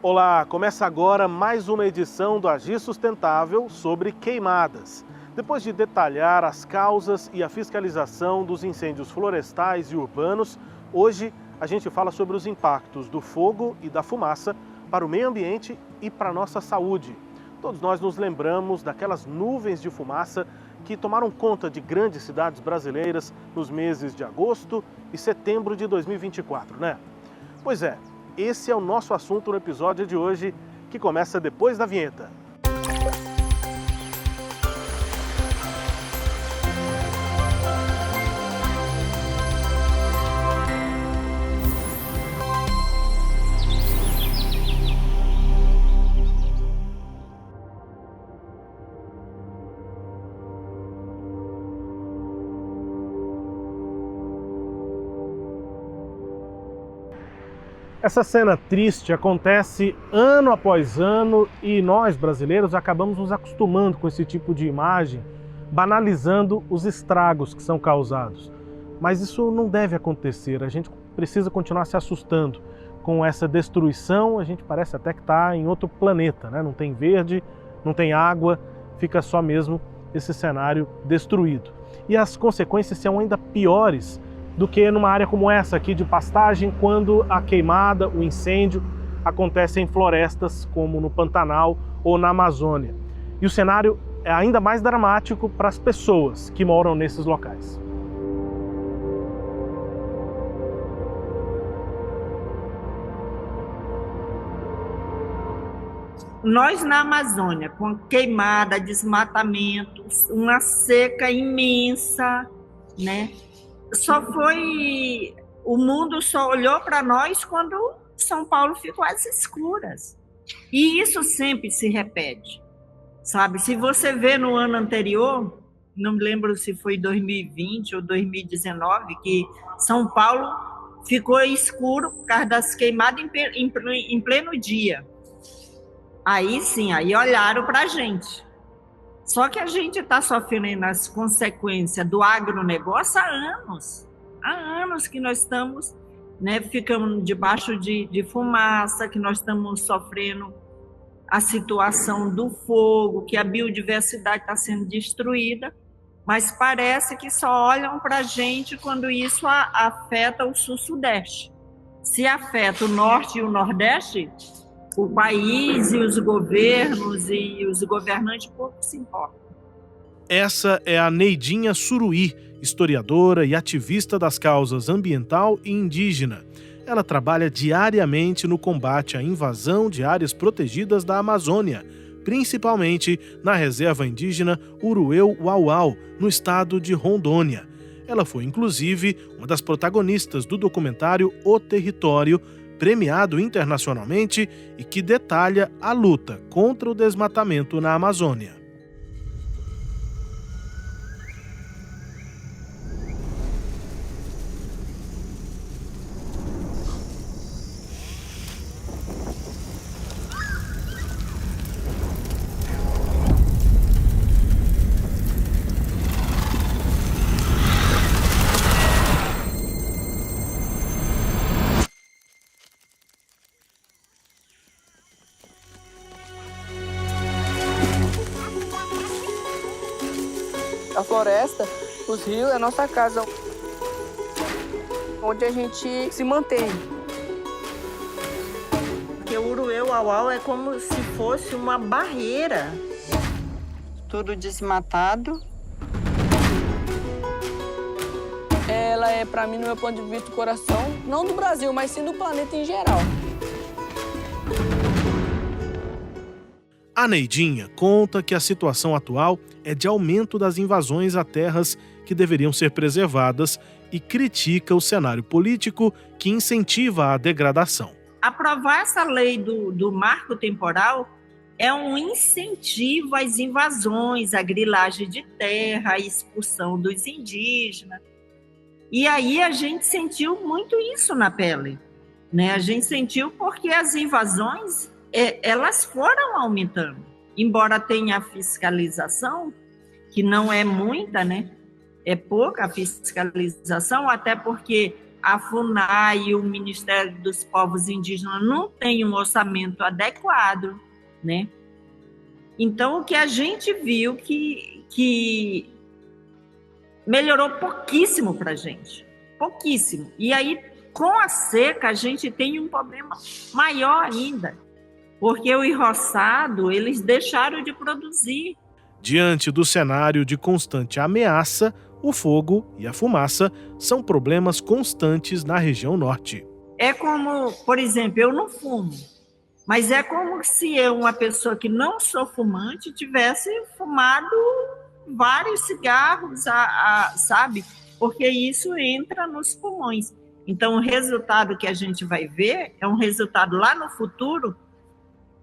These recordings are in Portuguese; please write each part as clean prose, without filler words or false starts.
Olá, começa agora mais uma edição do Agir Sustentável sobre queimadas. Depois de detalhar as causas e a fiscalização dos incêndios florestais e urbanos, hoje a gente fala sobre os impactos do fogo e da fumaça para o meio ambiente e para a nossa saúde. Todos nós nos lembramos daquelas nuvens de fumaça que tomaram conta de grandes cidades brasileiras nos meses de agosto e setembro de 2024, né? Pois é, esse é o nosso assunto no episódio de hoje, que começa depois da vinheta. Essa cena triste acontece ano após ano e nós, brasileiros, acabamos nos acostumando com esse tipo de imagem, banalizando os estragos que são causados. Mas isso não deve acontecer, a gente precisa continuar se assustando com essa destruição. A gente parece até que está em outro planeta, né? Não tem verde, não tem água, fica só mesmo esse cenário destruído. E as consequências são ainda piores do que numa área como essa aqui de pastagem, quando a queimada, o incêndio acontece em florestas como no Pantanal ou na Amazônia. E o cenário é ainda mais dramático para as pessoas que moram nesses locais. Nós na Amazônia, com queimada, desmatamento, uma seca imensa, né? O mundo só olhou para nós quando São Paulo ficou às escuras. E isso sempre se repete, sabe? Se você vê no ano anterior, não me lembro se foi 2020 ou 2019, que São Paulo ficou escuro por causa das queimadas em pleno dia. Aí sim, aí olharam para a gente. Só que a gente está sofrendo as consequências do agronegócio há anos. Há anos que nós estamos, né, ficamos debaixo de fumaça, que nós estamos sofrendo a situação do fogo, que a biodiversidade está sendo destruída, mas parece que só olham para a gente quando isso afeta o sul-sudeste. Se afeta o norte e o nordeste, o país e os governos e os governantes pouco se importam. Essa é a Neidinha Suruí, historiadora e ativista das causas ambiental e indígena. Ela trabalha diariamente no combate à invasão de áreas protegidas da Amazônia, principalmente na reserva indígena Urueu-Uauau, no estado de Rondônia. Ela foi, inclusive, uma das protagonistas do documentário O Território, premiado internacionalmente e que detalha a luta contra o desmatamento na Amazônia. A floresta, os rios, é a nossa casa, onde a gente se mantém. Porque o Urueu-Uauau é como se fosse uma barreira. Tudo desmatado. Ela é, para mim, no meu ponto de vista, o coração, não do Brasil, mas sim do planeta em geral. A Neidinha conta que a situação atual é de aumento das invasões a terras que deveriam ser preservadas e critica o cenário político que incentiva a degradação. Aprovar essa lei do marco temporal é um incentivo às invasões, à grilagem de terra, à expulsão dos indígenas. E aí a gente sentiu muito isso na pele, né? A gente sentiu porque as invasões elas foram aumentando. Embora tenha a fiscalização, que não é muita, né? É pouca a fiscalização, até porque a FUNAI e o Ministério dos Povos Indígenas não têm um orçamento adequado, né? Então, o que a gente viu que melhorou pouquíssimo para a gente, pouquíssimo. E aí, com a seca, a gente tem um problema maior ainda, porque o enroçado, eles deixaram de produzir. Diante do cenário de constante ameaça, o fogo e a fumaça são problemas constantes na região norte. É como, por exemplo, eu não fumo, mas é como se eu, uma pessoa que não sou fumante, tivesse fumado vários cigarros, sabe? Porque isso entra nos pulmões. Então, o resultado que a gente vai ver é um resultado lá no futuro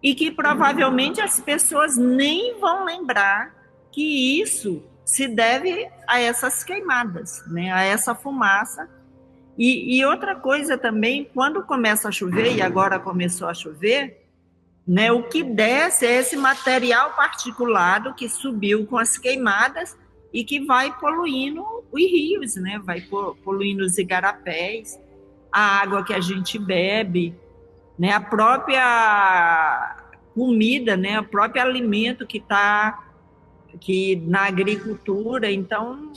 e que provavelmente as pessoas nem vão lembrar que isso se deve a essas queimadas, né? A essa fumaça. E outra coisa também, quando começa a chover, e agora começou a chover, né, o que desce é esse material particulado que subiu com as queimadas e que vai poluindo os rios, né, vai poluindo os igarapés, a água que a gente bebe, né, a própria comida, né, o próprio alimento que está na agricultura. Então,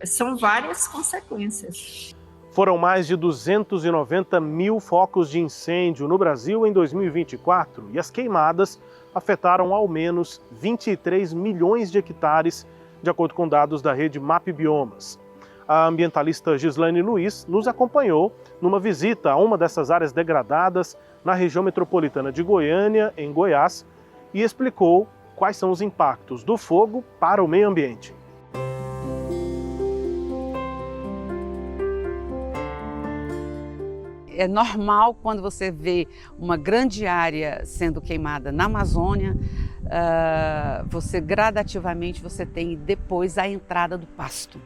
são várias consequências. Foram mais de 290 mil focos de incêndio no Brasil em 2024 e as queimadas afetaram ao menos 23 milhões de hectares, de acordo com dados da rede MapBiomas. A ambientalista Gislaine Luiz nos acompanhou numa visita a uma dessas áreas degradadas na região metropolitana de Goiânia, em Goiás, e explicou quais são os impactos do fogo para o meio ambiente. É normal quando você vê uma grande área sendo queimada na Amazônia, você gradativamente você tem depois a entrada do pasto,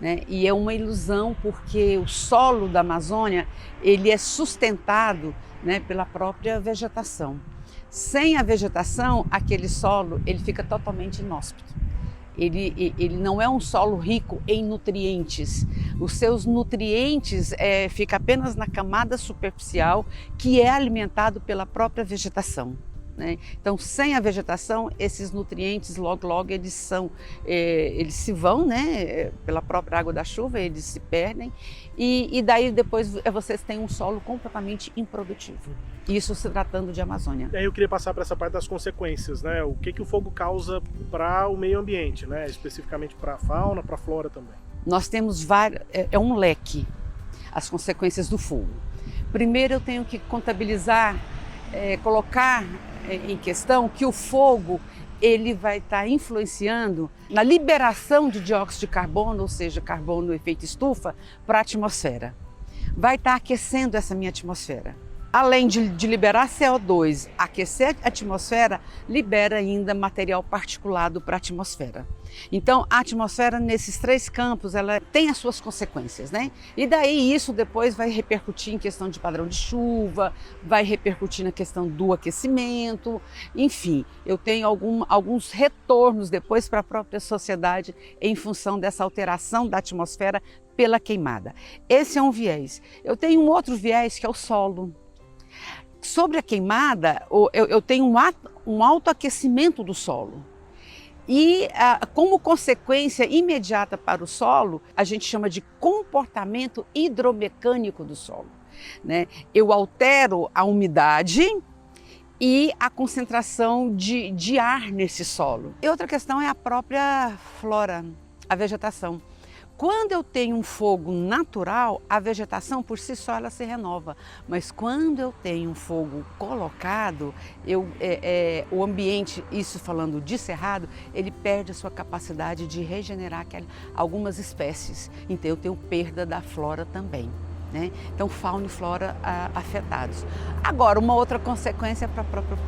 né? E é uma ilusão porque o solo da Amazônia ele é sustentado, né, pela própria vegetação. Sem a vegetação, aquele solo ele fica totalmente inóspito. Ele não é um solo rico em nutrientes. Os seus nutrientes ficam apenas na camada superficial, que é alimentado pela própria vegetação, né? Então, sem a vegetação, esses nutrientes logo eles se vão, né? Pela própria água da chuva, eles se perdem e daí depois vocês têm um solo completamente improdutivo. Isso se tratando de Amazônia. E aí eu queria passar para essa parte das consequências, né? O que o fogo causa para o meio ambiente, né? Especificamente para a fauna, para a flora também. Nós temos vários, é um leque, as consequências do fogo. Primeiro eu tenho que contabilizar, colocar em questão que o fogo ele vai estar influenciando na liberação de dióxido de carbono, ou seja, carbono no efeito estufa, para a atmosfera. Vai estar aquecendo essa minha atmosfera. Além de liberar CO2, aquecer a atmosfera, libera ainda material particulado para a atmosfera. Então, a atmosfera, nesses três campos, ela tem as suas consequências, né? E daí isso depois vai repercutir em questão de padrão de chuva, vai repercutir na questão do aquecimento, enfim, eu tenho alguns retornos depois para a própria sociedade em função dessa alteração da atmosfera pela queimada. Esse é um viés. Eu tenho um outro viés que é o solo. Sobre a queimada, eu tenho um autoaquecimento do solo. E como consequência imediata para o solo, a gente chama de comportamento hidromecânico do solo, né? Eu altero a umidade e a concentração de ar nesse solo. E outra questão é a própria flora, a vegetação. Quando eu tenho um fogo natural, a vegetação por si só ela se renova. Mas quando eu tenho um fogo colocado, o ambiente, isso falando de cerrado, ele perde a sua capacidade de regenerar algumas espécies. Então eu tenho perda da flora também, né? Então fauna e flora afetados. Agora, uma outra consequência para a própria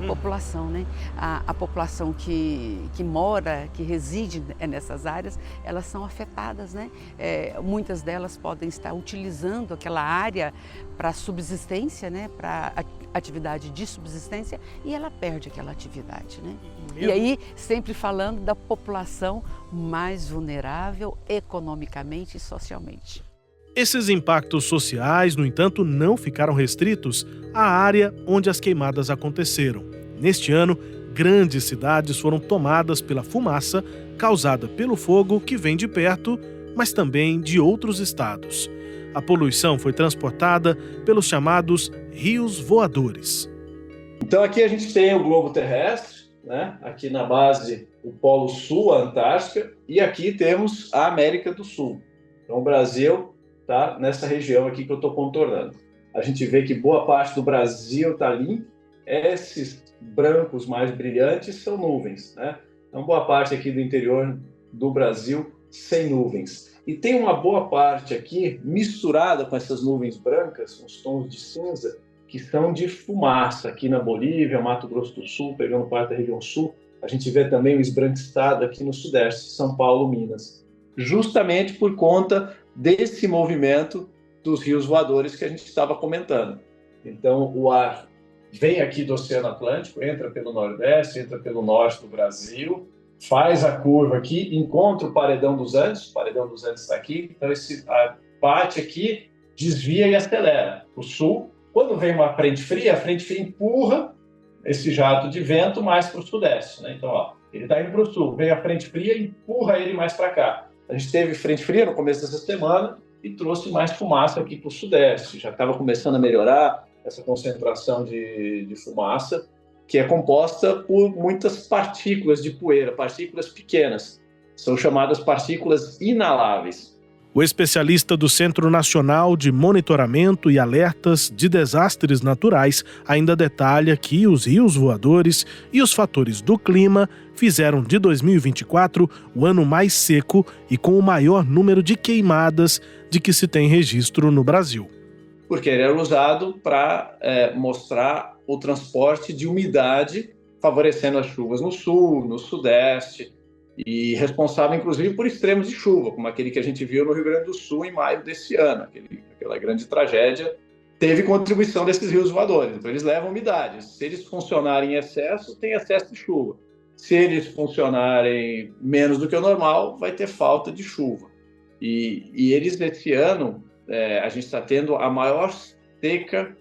população, né? A população que mora, que reside nessas áreas, elas são afetadas, né? Muitas delas podem estar utilizando aquela área para subsistência, né? Para atividade de subsistência, e ela perde aquela atividade, né? E aí, sempre falando da população mais vulnerável economicamente e socialmente. Esses impactos sociais, no entanto, não ficaram restritos à área onde as queimadas aconteceram. Neste ano, grandes cidades foram tomadas pela fumaça causada pelo fogo que vem de perto, mas também de outros estados. A poluição foi transportada pelos chamados rios voadores. Então aqui a gente tem o globo terrestre, né? Aqui na base o Polo Sul, a Antártica, e aqui temos a América do Sul. Então o Brasil está nessa região aqui que eu estou contornando. A gente vê que boa parte do Brasil está limpo. Esses brancos mais brilhantes são nuvens, né? Então boa parte aqui do interior do Brasil sem nuvens. E tem uma boa parte aqui misturada com essas nuvens brancas, uns tons de cinza, que são de fumaça. Aqui na Bolívia, Mato Grosso do Sul, pegando parte da região sul, a gente vê também o esbranquiçado aqui no sudeste, São Paulo, Minas. Justamente por conta desse movimento dos rios voadores que a gente estava comentando. Então, o ar vem aqui do Oceano Atlântico, entra pelo Nordeste, entra pelo Norte do Brasil, faz a curva aqui, encontra o Paredão dos Andes está aqui, então esse bate aqui, desvia e acelera o sul. Quando vem uma frente fria, a frente fria empurra esse jato de vento mais para o sudeste, né? Então, ó, ele está indo para o sul, vem a frente fria e empurra ele mais para cá. A gente teve frente fria no começo dessa semana e trouxe mais fumaça aqui para o sudeste. Já estava começando a melhorar essa concentração de fumaça, que é composta por muitas partículas de poeira, partículas pequenas. São chamadas partículas inaláveis. O especialista do Centro Nacional de Monitoramento e Alertas de Desastres Naturais ainda detalha que os rios voadores e os fatores do clima fizeram de 2024 o ano mais seco e com o maior número de queimadas de que se tem registro no Brasil. Porque ele era usado para mostrar o transporte de umidade, favorecendo as chuvas no sul, no sudeste, e responsável, inclusive, por extremos de chuva, como aquele que a gente viu no Rio Grande do Sul em maio desse ano. Aquela grande tragédia teve contribuição desses rios voadores. Então, eles levam umidade. Se eles funcionarem em excesso, tem excesso de chuva. Se eles funcionarem menos do que o normal, vai ter falta de chuva. E eles, esse ano, a gente está tendo a maior seca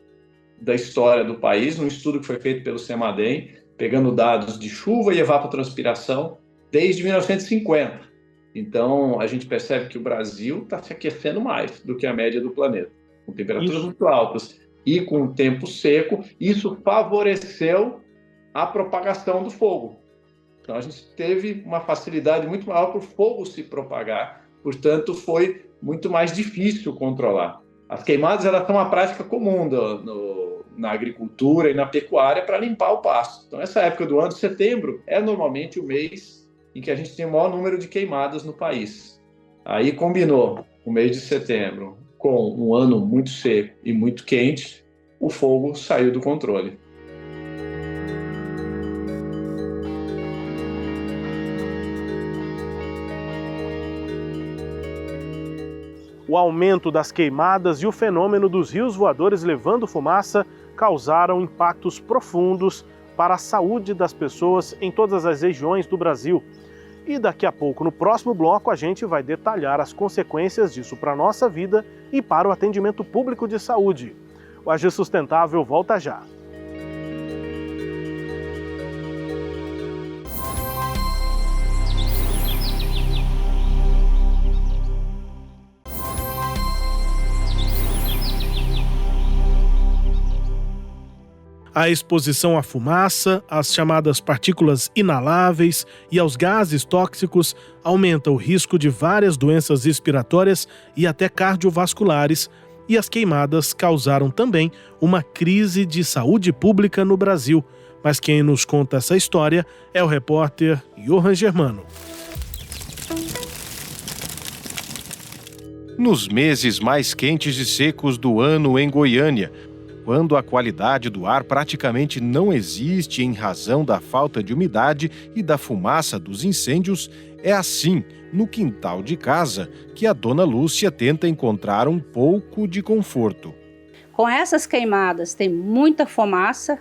da história do país, num estudo que foi feito pelo CEMADEM, pegando dados de chuva e evapotranspiração, desde 1950. Então, a gente percebe que o Brasil está se aquecendo mais do que a média do planeta, com temperaturas muito altas e com o tempo seco. Isso favoreceu a propagação do fogo. Então, a gente teve uma facilidade muito maior para o fogo se propagar. Portanto, foi muito mais difícil controlar. As queimadas, elas são uma prática comum na agricultura e na pecuária para limpar o pasto. Então, essa época do ano, setembro, é normalmente o mês em que a gente tem o maior número de queimadas no país. Aí combinou o mês de setembro com um ano muito seco e muito quente, o fogo saiu do controle. O aumento das queimadas e o fenômeno dos rios voadores levando fumaça causaram impactos profundos para a saúde das pessoas em todas as regiões do Brasil. E daqui a pouco, no próximo bloco, a gente vai detalhar as consequências disso para a nossa vida e para o atendimento público de saúde. O Agir Sustentável volta já. A exposição à fumaça, às chamadas partículas inaláveis e aos gases tóxicos aumenta o risco de várias doenças respiratórias e até cardiovasculares, e as queimadas causaram também uma crise de saúde pública no Brasil. Mas quem nos conta essa história é o repórter Johan Germano. Nos meses mais quentes e secos do ano em Goiânia, quando a qualidade do ar praticamente não existe em razão da falta de umidade e da fumaça dos incêndios, é assim, no quintal de casa, que a dona Lúcia tenta encontrar um pouco de conforto. Com essas queimadas tem muita fumaça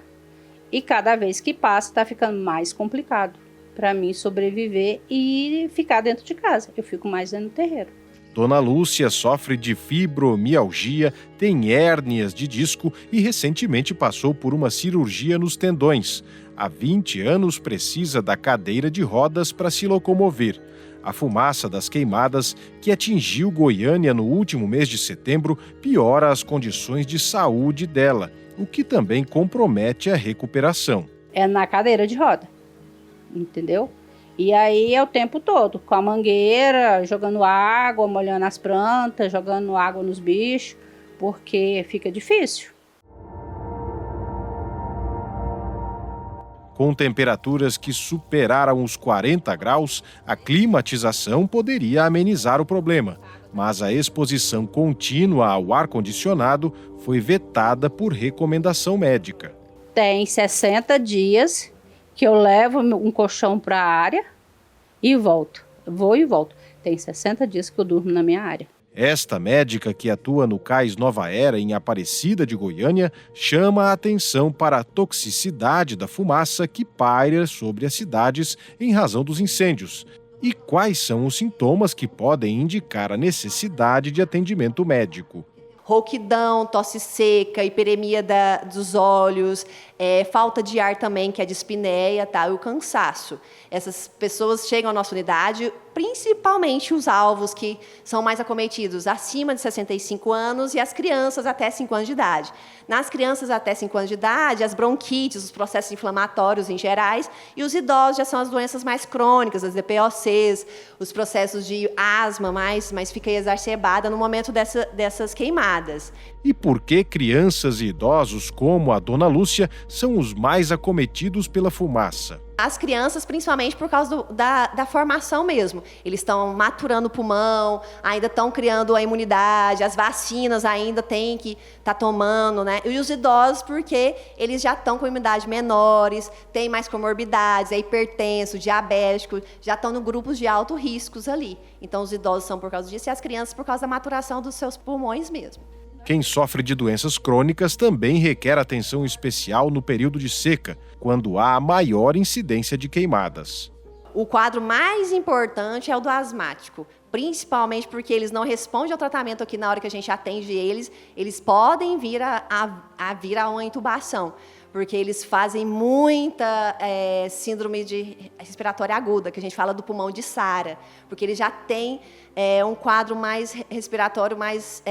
e cada vez que passa está ficando mais complicado para mim sobreviver e ficar dentro de casa. Eu fico mais dentro do terreiro. Dona Lúcia sofre de fibromialgia, tem hérnias de disco e recentemente passou por uma cirurgia nos tendões. Há 20 anos precisa da cadeira de rodas para se locomover. A fumaça das queimadas, que atingiu Goiânia no último mês de setembro, piora as condições de saúde dela, o que também compromete a recuperação. É na cadeira de roda, entendeu? E aí é o tempo todo, com a mangueira, jogando água, molhando as plantas, jogando água nos bichos, porque fica difícil. Com temperaturas que superaram os 40 graus, a climatização poderia amenizar o problema. Mas a exposição contínua ao ar-condicionado foi vetada por recomendação médica. Tem 60 dias que eu levo um colchão para a área e volto. Vou e volto. Tem 60 dias que eu durmo na minha área. Esta médica, que atua no Cais Nova Era, em Aparecida de Goiânia, chama a atenção para a toxicidade da fumaça que paira sobre as cidades em razão dos incêndios. E quais são os sintomas que podem indicar a necessidade de atendimento médico. Rouquidão, tosse seca, hiperemia dos olhos, falta de ar também, que é a dispneia, tá? E o cansaço. Essas pessoas chegam à nossa unidade, principalmente os alvos que são mais acometidos acima de 65 anos e as crianças até 5 anos de idade. Nas crianças até 5 anos de idade, as bronquites, os processos inflamatórios em gerais, e os idosos já são as doenças mais crônicas, as DPOCs, os processos de asma, mas fica exacerbada no momento dessas queimadas. E por que crianças e idosos como a Dona Lúcia são os mais acometidos pela fumaça? As crianças, principalmente por causa da formação mesmo. Eles estão maturando o pulmão, ainda estão criando a imunidade, as vacinas ainda têm que estar tomando, né? E os idosos, porque eles já estão com imunidade menores, têm mais comorbidades, é hipertenso, diabético, já estão no grupos de alto riscos ali. Então, os idosos são por causa disso e as crianças por causa da maturação dos seus pulmões mesmo. Quem sofre de doenças crônicas também requer atenção especial no período de seca, quando há maior incidência de queimadas. O quadro mais importante é o do asmático, principalmente porque eles não respondem ao tratamento aqui na hora que a gente atende eles podem vir a vir a uma intubação, porque eles fazem muita síndrome de respiratória aguda, que a gente fala do pulmão de Sara, porque eles já têm um quadro mais respiratório, mais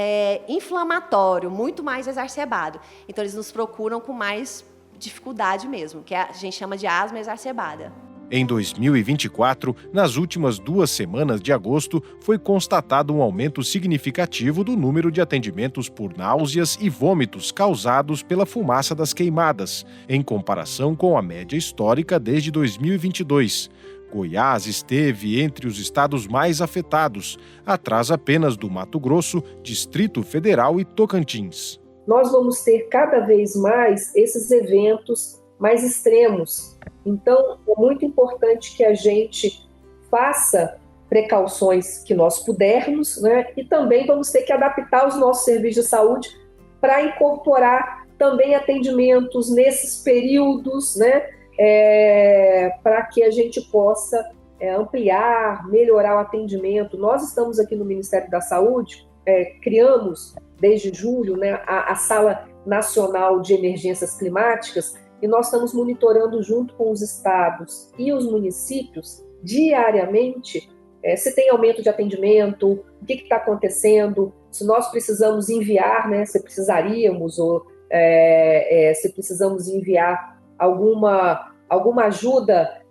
inflamatório, muito mais exacerbado. Então, eles nos procuram com mais dificuldade mesmo, que a gente chama de asma exacerbada. Em 2024, nas últimas 2 semanas de agosto, foi constatado um aumento significativo do número de atendimentos por náuseas e vômitos causados pela fumaça das queimadas, em comparação com a média histórica desde 2022. Goiás esteve entre os estados mais afetados, atrás apenas do Mato Grosso, Distrito Federal e Tocantins. Nós vamos ter cada vez mais esses eventos mais extremos. Então, é muito importante que a gente faça precauções que nós pudermos, né? E também vamos ter que adaptar os nossos serviços de saúde para incorporar também atendimentos nesses períodos, né? Para que a gente possa ampliar, melhorar o atendimento. Nós estamos aqui no Ministério da Saúde, criamos desde julho, né, a Sala Nacional de Emergências Climáticas, e nós estamos monitorando junto com os estados e os municípios diariamente se tem aumento de atendimento, o que está acontecendo, se nós precisamos enviar, né, se precisaríamos, ou se precisamos enviar alguma ajuda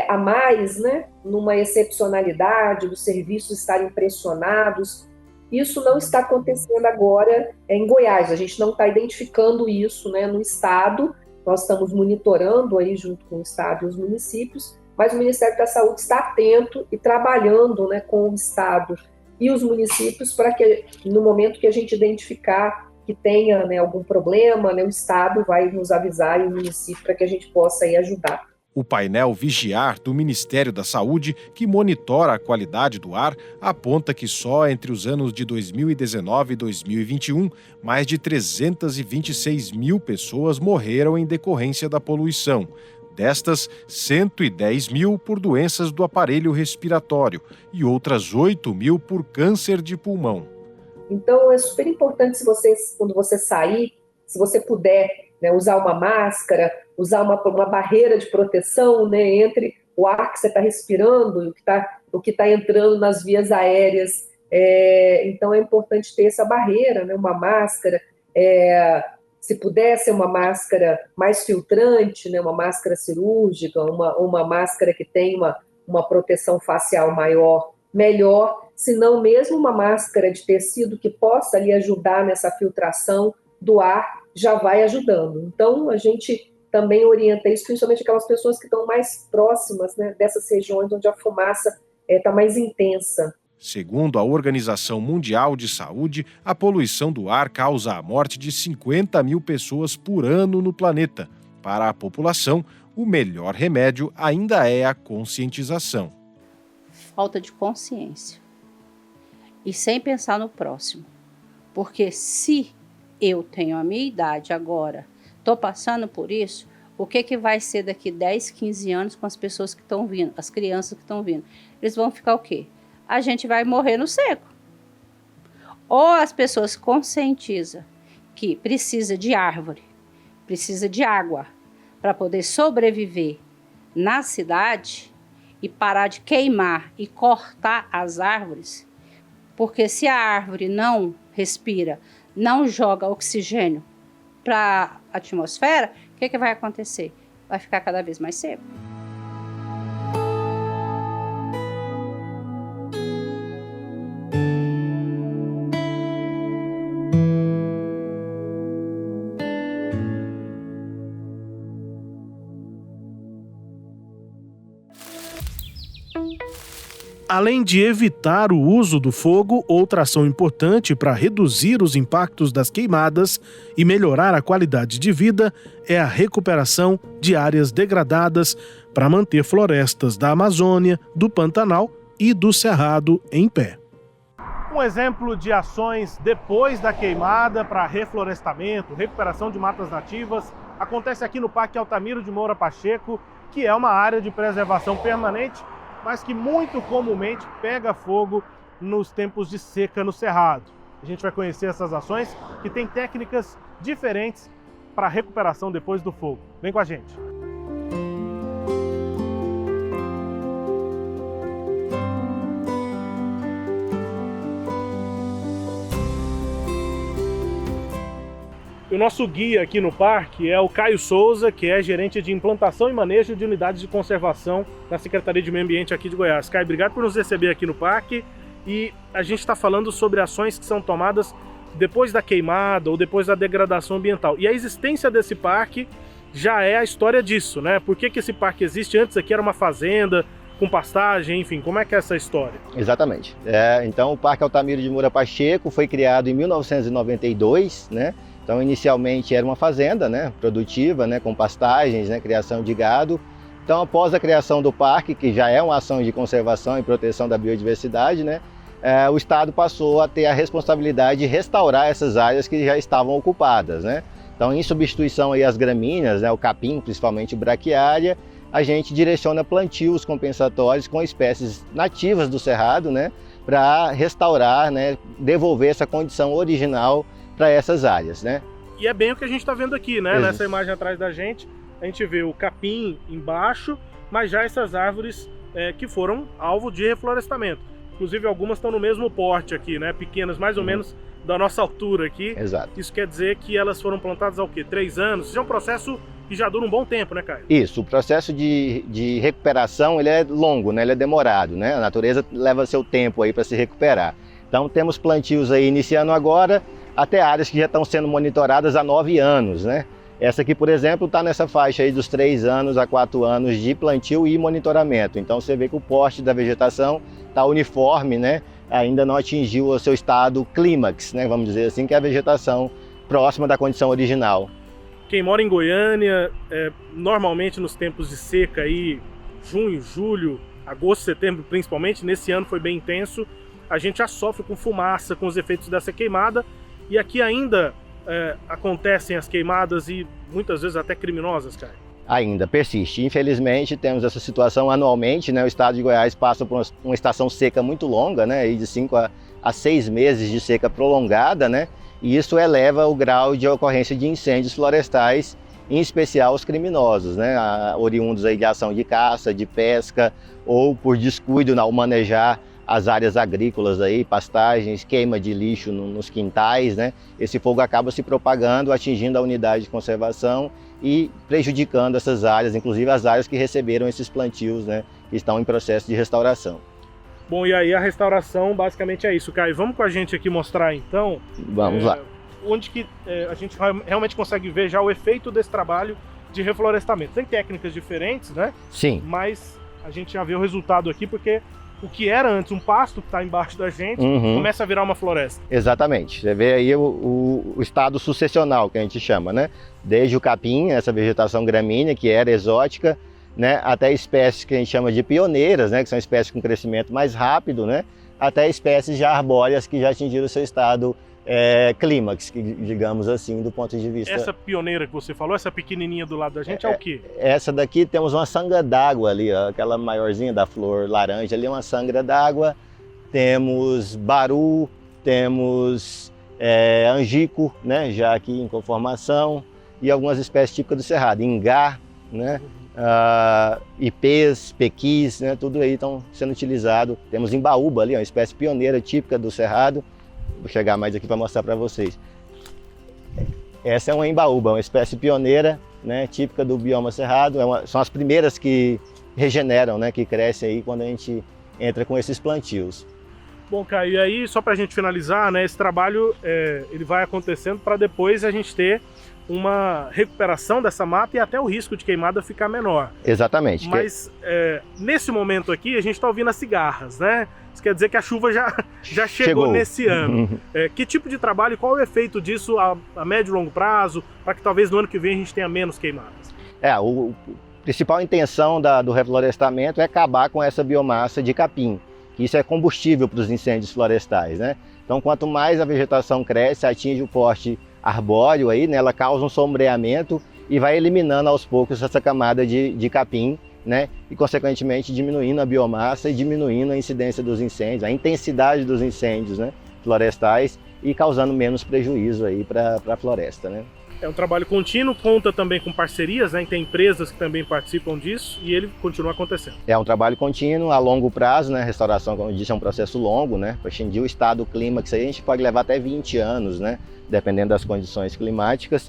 a mais, né, numa excepcionalidade, dos serviços estarem pressionados. Isso não está acontecendo agora em Goiás, a gente não está identificando isso, né, no estado. Nós estamos monitorando aí junto com o estado e os municípios, mas o Ministério da Saúde está atento e trabalhando, né, com o estado e os municípios para que, no momento que a gente identificar que tenha, né, algum problema, né, o estado vai nos avisar e o município para que a gente possa aí ajudar. O painel Vigiar do Ministério da Saúde, que monitora a qualidade do ar, aponta que só entre os anos de 2019 e 2021, mais de 326 mil pessoas morreram em decorrência da poluição. Destas, 110 mil por doenças do aparelho respiratório e outras 8 mil por câncer de pulmão. Então, é super importante, quando você sair, se você puder, né, usar uma máscara, usar uma barreira de proteção, né, entre o ar que você está respirando e o que tá entrando nas vias aéreas. Então, é importante ter essa barreira, né, uma máscara. Se puder ser uma máscara mais filtrante, né, uma máscara cirúrgica, uma máscara que tem uma proteção facial maior, melhor, se não mesmo uma máscara de tecido que possa ali ajudar nessa filtração do ar, já vai ajudando. Então, a gente também orienta isso, principalmente aquelas pessoas que estão mais próximas, né, dessas regiões onde a fumaça está mais intensa. Segundo a Organização Mundial de Saúde, a poluição do ar causa a morte de 50 mil pessoas por ano no planeta. Para a população, o melhor remédio ainda é a conscientização. Falta de consciência. E sem pensar no próximo. Porque se eu tenho a minha idade agora, estou passando por isso, o que vai ser daqui 10, 15 anos com as pessoas que estão vindo, as crianças que estão vindo? Eles vão ficar o quê? A gente vai morrer no seco. Ou as pessoas conscientizam que precisa de árvore, precisa de água para poder sobreviver na cidade e parar de queimar e cortar as árvores, porque se a árvore não respira, não joga oxigênio para a atmosfera, o que vai acontecer? Vai ficar cada vez mais seco. Além de evitar o uso do fogo, outra ação importante para reduzir os impactos das queimadas e melhorar a qualidade de vida é a recuperação de áreas degradadas para manter florestas da Amazônia, do Pantanal e do Cerrado em pé. Um exemplo de ações depois da queimada para reflorestamento, recuperação de matas nativas, acontece aqui no Parque Altamiro de Moura Pacheco, que é uma área de preservação permanente, mas que muito comumente pega fogo nos tempos de seca no Cerrado. A gente vai conhecer essas ações que têm técnicas diferentes para a recuperação depois do fogo. Vem com a gente! O nosso guia aqui no parque é o Caio Souza, que é gerente de implantação e manejo de unidades de conservação na Secretaria de Meio Ambiente aqui de Goiás. Caio, obrigado por nos receber aqui no parque. E a gente está falando sobre ações que são tomadas depois da queimada ou depois da degradação ambiental. E a existência desse parque já é a história disso, né? Por que esse parque existe? Antes aqui era uma fazenda com pastagem, enfim, como é que é essa história? Exatamente. Então o Parque Altamiro de Moura Pacheco foi criado em 1992, né? Então, inicialmente era uma fazenda, né, produtiva, né, com pastagens, né, criação de gado. Então, após a criação do parque, que já é uma ação de conservação e proteção da biodiversidade, né, o Estado passou a ter a responsabilidade de restaurar essas áreas que já estavam ocupadas, né. Então, em substituição aí às gramíneas, né, o capim, principalmente braquiária, a gente direciona plantios compensatórios com espécies nativas do Cerrado, né, para restaurar, né, devolver essa condição original para essas áreas, né? E é bem o que a gente está vendo aqui, né? Nessa imagem atrás da gente, a gente vê o capim embaixo, mas já essas árvores que foram alvo de reflorestamento. Inclusive algumas estão no mesmo porte aqui, né? Pequenas, mais ou menos da nossa altura aqui. Exato. Isso quer dizer que elas foram plantadas há o quê? 3 anos? Isso é um processo que já dura um bom tempo, né, Caio? Isso, o processo de recuperação ele é longo, né? Ele é demorado, né? A natureza leva seu tempo aí para se recuperar. Então temos plantios aí iniciando agora, até áreas que já estão sendo monitoradas há 9 anos, né? Essa aqui, por exemplo, está nessa faixa aí dos 3 anos a 4 anos de plantio e monitoramento. Então você vê que o porte da vegetação está uniforme, né? Ainda não atingiu o seu estado clímax, né? Vamos dizer assim, que é a vegetação próxima da condição original. Quem mora em Goiânia, normalmente nos tempos de seca aí, junho, julho, agosto, setembro principalmente, nesse ano foi bem intenso, a gente já sofre com fumaça, com os efeitos dessa queimada. E aqui ainda acontecem as queimadas e muitas vezes até criminosas, Caio. ainda persiste. Infelizmente, temos essa situação anualmente, né? O estado de Goiás passa por uma estação seca muito longa, né? De 5 a 6 meses de seca prolongada, né? E isso eleva o grau de ocorrência de incêndios florestais, em especial os criminosos, né? Oriundos aí de ação de caça, de pesca, ou por descuido ao manejar as áreas agrícolas aí, pastagens, queima de lixo nos quintais, né? Esse fogo acaba se propagando, atingindo a unidade de conservação e prejudicando essas áreas, inclusive as áreas que receberam esses plantios, né? Que estão em processo de restauração. Bom, e aí a restauração basicamente é isso, Caio. Vamos com a gente aqui mostrar então. Vamos lá. Onde que a gente realmente consegue ver já o efeito desse trabalho de reflorestamento. Tem técnicas diferentes, né? Sim. Mas a gente já vê o resultado aqui, porque o que era antes um pasto que está embaixo da gente, começa a virar uma floresta. Exatamente. Você vê aí o estado sucessional, que a gente chama, né? Desde o capim, essa vegetação gramínea, que era exótica, né? Até espécies que a gente chama de pioneiras, né? Que são espécies com crescimento mais rápido, né? Até espécies já arbóreas que já atingiram o seu estado clímax, digamos assim, do ponto de vista... Essa pioneira que você falou, essa pequenininha do lado da gente, é o quê? Essa daqui temos uma sangra d'água ali, ó, aquela maiorzinha da flor laranja ali, uma sangra d'água. Temos baru, temos angico, né, já aqui em conformação, e algumas espécies típicas do cerrado, ingá, né, ipês, pequis, né, tudo aí estão sendo utilizado. Temos embaúba ali, uma espécie pioneira típica do cerrado. Vou chegar mais aqui para mostrar para vocês. Essa é uma embaúba, uma espécie pioneira, né, típica do bioma cerrado. São as primeiras que regeneram, né, que crescem aí quando a gente entra com esses plantios. Bom, Caio, e aí, só para a gente finalizar, né, esse trabalho ele vai acontecendo para depois a gente ter uma recuperação dessa mata e até o risco de queimada ficar menor. Exatamente. Mas nesse momento aqui a gente está ouvindo as cigarras, né? Isso quer dizer que a chuva já chegou nesse ano. Que tipo de trabalho e qual é o efeito disso a médio e longo prazo, para que talvez no ano que vem a gente tenha menos queimadas? A principal intenção do reflorestamento é acabar com essa biomassa de capim. Isso é combustível para os incêndios florestais, né? Então, quanto mais a vegetação cresce, atinge o porte arbóreo aí, né, ela causa um sombreamento e vai eliminando aos poucos essa camada de capim, né, e consequentemente diminuindo a biomassa e diminuindo a incidência dos incêndios, a intensidade dos incêndios, né, florestais, e causando menos prejuízo aí para a floresta, né. É um trabalho contínuo, conta também com parcerias, né? Tem empresas que também participam disso e ele continua acontecendo. É um trabalho contínuo, a longo prazo, né? Restauração, como eu disse, é um processo longo, né? Para atingir o estado clímax aí a gente pode levar até 20 anos, né? Dependendo das condições climáticas.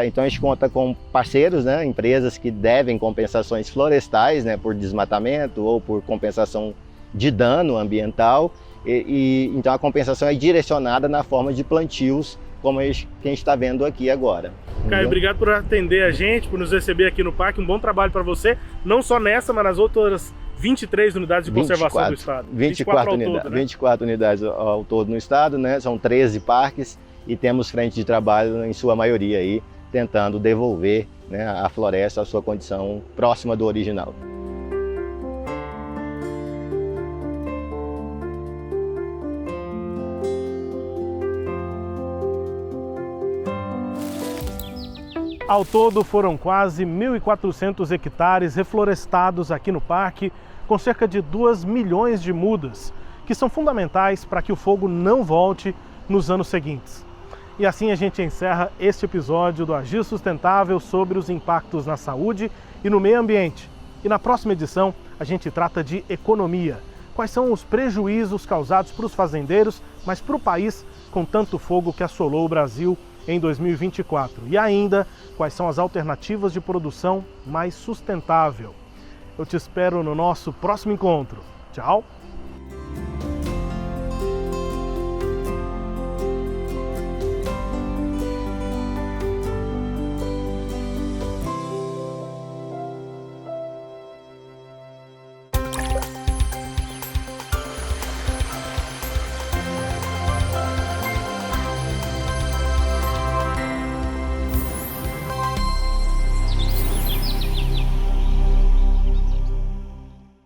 Então a gente conta com parceiros, né? Empresas que devem compensações florestais, né? Por desmatamento ou por compensação de dano ambiental. Então a compensação é direcionada na forma de plantios, como a gente está vendo aqui agora. Caio, obrigado por atender a gente, por nos receber aqui no parque. Um bom trabalho para você, não só nessa, mas nas outras 23 unidades de conservação do estado. 24 unidades, todo, né? 24 unidades ao todo no estado, né? São 13 parques e temos frente de trabalho em sua maioria aí, tentando devolver, né, a floresta à sua condição próxima do original. Ao todo foram quase 1.400 hectares reflorestados aqui no parque, com cerca de 2 milhões de mudas, que são fundamentais para que o fogo não volte nos anos seguintes. E assim a gente encerra este episódio do Agir Sustentável sobre os impactos na saúde e no meio ambiente. E na próxima edição a gente trata de economia. Quais são os prejuízos causados para os fazendeiros, mas para o país com tanto fogo que assolou o Brasil em 2024? E ainda, quais são as alternativas de produção mais sustentável? Eu te espero no nosso próximo encontro. Tchau!